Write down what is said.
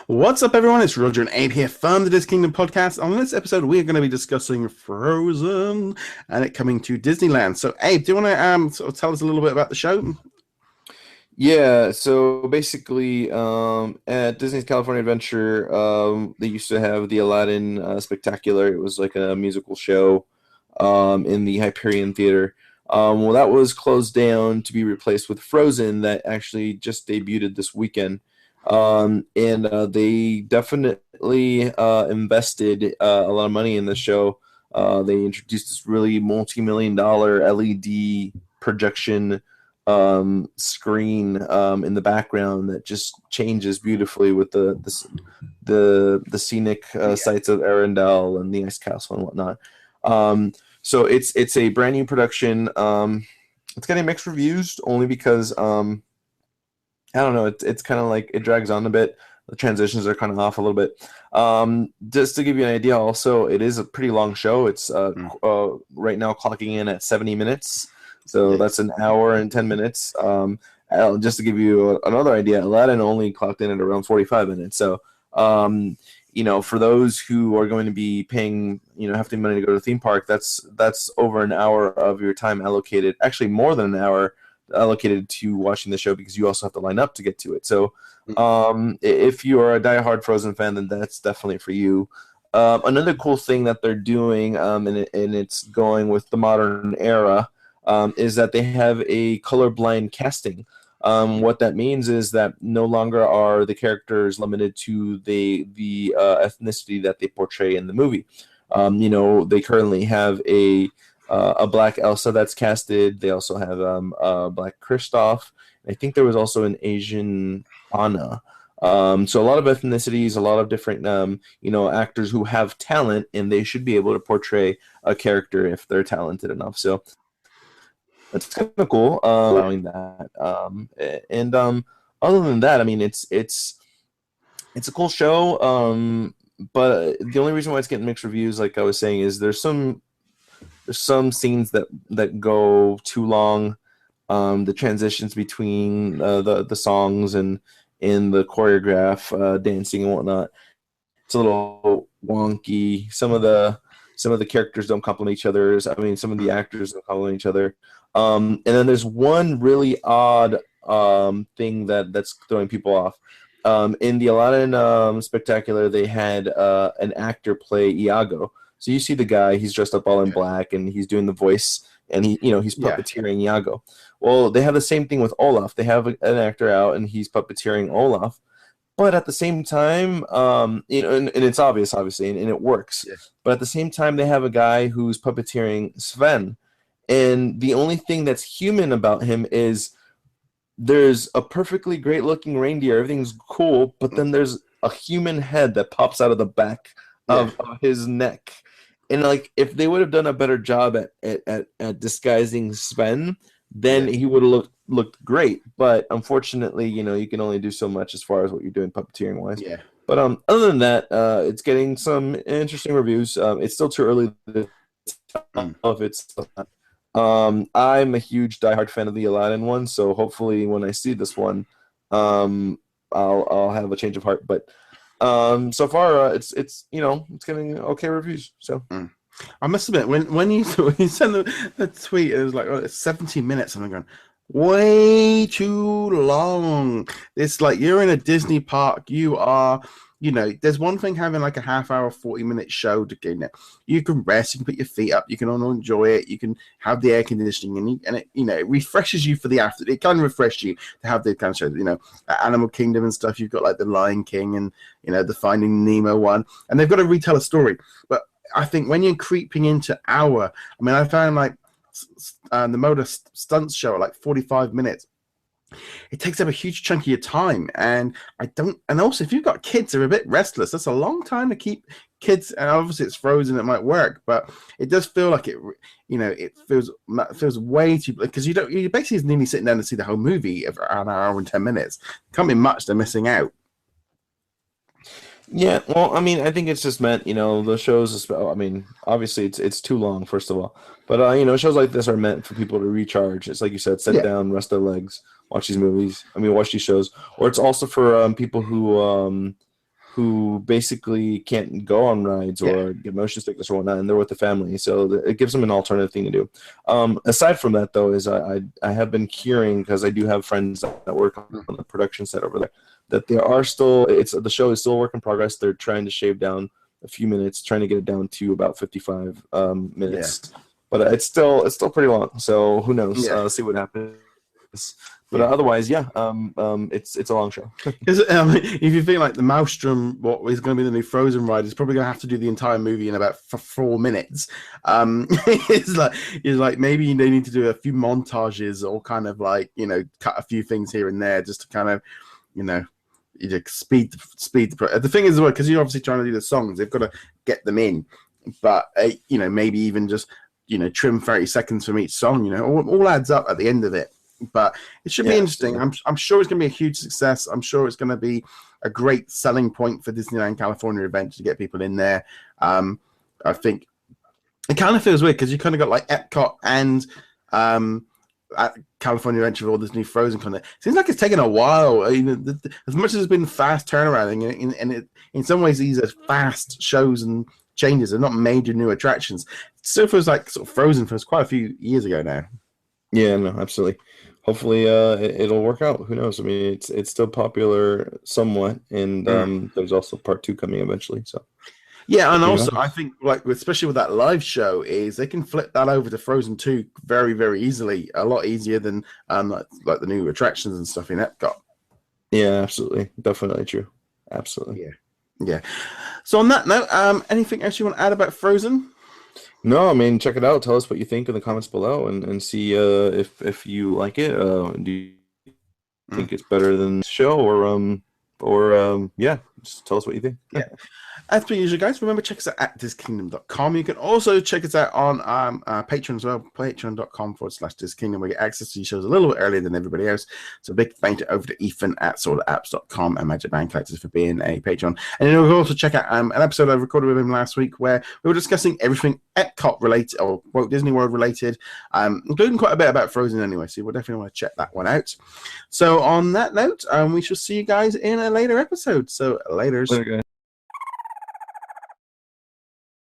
What's up, everyone? It's Roger and Abe here from the DisKingdom podcast. On this episode, we are going to be discussing Frozen and it coming to Disneyland. So, Abe, do you want to sort of tell us a little bit about the show? Yeah, so basically, at Disney's California Adventure, they used to have the Aladdin Spectacular. It was like a musical show in the Hyperion Theater. Well, that was closed down to be replaced with Frozen, that actually just debuted this weekend. And they definitely invested a lot of money in the show. They introduced this really multi-million dollar LED projection screen in the background that just changes beautifully with the scenic sights of Arendelle and the Ice Castle and whatnot. So it's a brand new production. It's getting mixed reviews only because I don't know. It's kind of like it drags on a bit. The transitions are kind of off a little bit. Just to give you an idea, also, it is a pretty long show. It's right now clocking in at 70 minutes. So that's an hour and 10 minutes. Just to give you another idea, Aladdin only clocked in at around 45 minutes. So, for those who are going to be paying, hefty money to go to the theme park, that's over an hour of your time allocated. Actually, more than an hour allocated to watching the show because you also have to line up to get to it. So, if you are a diehard Frozen fan, then that's definitely for you. Another cool thing that they're doing, and it's going with the modern era, is that they have a colorblind casting. What that means is that no longer are the characters limited to the ethnicity that they portray in the movie. They currently have a black Elsa that's casted. They also have a black Kristoff. I think there was also an Asian Anna. So a lot of ethnicities, a lot of different actors who have talent, and they should be able to portray a character if they're talented enough. So that's kind of cool, allowing that. And other than that, I mean, it's a cool show. But the only reason why it's getting mixed reviews, like I was saying, is there's some scenes that go too long. The transitions between the songs and in the choreograph, dancing and whatnot, it's a little wonky. Some of the characters don't complement each other. I mean, some of the actors don't complement each other. And then there's one really odd thing that's throwing people off. In the Aladdin Spectacular, they had an actor play Iago. So you see the guy; he's dressed up all in black, and he's doing the voice, and he's puppeteering Iago. Well, they have the same thing with Olaf. They have an actor out, and he's puppeteering Olaf. But at the same time, and it's obvious, obviously, and it works. Yes. But at the same time, they have a guy who's puppeteering Sven. And the only thing that's human about him is there's a perfectly great-looking reindeer. Everything's cool, but then there's a human head that pops out of the back of his neck. And, like, if they would have done a better job at disguising Sven, then he would have looked great. But unfortunately, you can only do so much as far as what you're doing puppeteering-wise. Yeah. But other than that, it's getting some interesting reviews. It's still too early to tell if it's... I'm a huge diehard fan of the Aladdin one, so hopefully when I see this one, I'll have a change of heart. But so far, it's getting okay reviews. So I must admit, when you sent the tweet, it was like, it's 70 minutes, and I'm going, way too long. It's like you're in a Disney park. You are. There's one thing having like a half hour, 40-minute show to get in. You can rest, you can put your feet up, you can all enjoy it, you can have the air conditioning, and it refreshes you for the after. It can refresh you to have the kind of shows, Animal Kingdom and stuff. You've got like the Lion King and the Finding Nemo one, and they've got to retell a story. But I think when you're creeping into I found like the Motor Stunts show at like 45 minutes. It takes up a huge chunk of your time, and also if you've got kids, they're a bit restless. That's a long time to keep kids, and obviously it's Frozen, it might work, but it does feel like it feels way too, because you basically nearly sitting down to see the whole movie of an hour and 10 minutes. Can't be much they're missing out. Yeah, well, I mean, I think it's just meant, the shows, obviously it's too long, first of all. But, shows like this are meant for people to recharge. It's like you said, sit down, rest their legs, watch these movies. Watch these shows. Or it's also for people who who basically can't go on rides Yeah. or get motion sickness or whatnot, and they're with the family. So it gives them an alternative thing to do. Aside from that, though, is I have been hearing, because I do have friends that work on the production set over there, that there are still, the show is still a work in progress. They're trying to shave down a few minutes, trying to get it down to about 55 minutes. Yeah. But it's still pretty long. So who knows? Yeah. See what happens. But otherwise, it's a long show. Because if you think like the Maelstrom, what is going to be the new Frozen ride, is probably going to have to do the entire movie in about 4 minutes. It's like maybe they need to do a few montages or kind of like, you know, cut a few things here and there just to kind of, you know, speed the thing is, because you're obviously trying to do the songs, they've got to get them in, but you know, maybe even just, you know, trim 30 seconds from each song, you know, all adds up at the end of it. But it should be interesting. I'm sure it's going to be a huge success. I'm sure it's going to be a great selling point for Disneyland California Adventure to get people in there. I think it kind of feels weird because you kind of got like Epcot and at California Adventure with all this new Frozen content. Seems like it's taken a while. You know, as much as it's been fast turnaround, and in some ways these are fast shows and changes. They're not major new attractions. It still feels like sort of Frozen was quite a few years ago now. Yeah, no, absolutely. Hopefully, it'll work out. Who knows? I mean, it's still popular somewhat, and there's also part 2 coming eventually. So, yeah, and also I think like especially with that live show is they can flip that over to Frozen 2 very, very easily, a lot easier than like the new attractions and stuff in Epcot. Yeah, absolutely, definitely true. Absolutely. Yeah. So on that note, anything else you want to add about Frozen? No, I mean, check it out. Tell us what you think in the comments below, and see if you like it. Do you think it's better than the show, or just tell us what you think. Yeah. As per usual, guys, remember, check us out at DisKingdom.com. You can also check us out on Patreon as well, patreon.com/DisKingdom, where you get access to these shows a little bit earlier than everybody else. So big thank you over to Ethan at SortedApps.com and Magic Band Collectors for being a patron. And then we'll also check out an episode I recorded with him last week where we were discussing everything Epcot related or Walt Disney World related, including quite a bit about Frozen anyway. So we'll definitely want to check that one out. So on that note, we shall see you guys in a later episode. So later. Later, guys.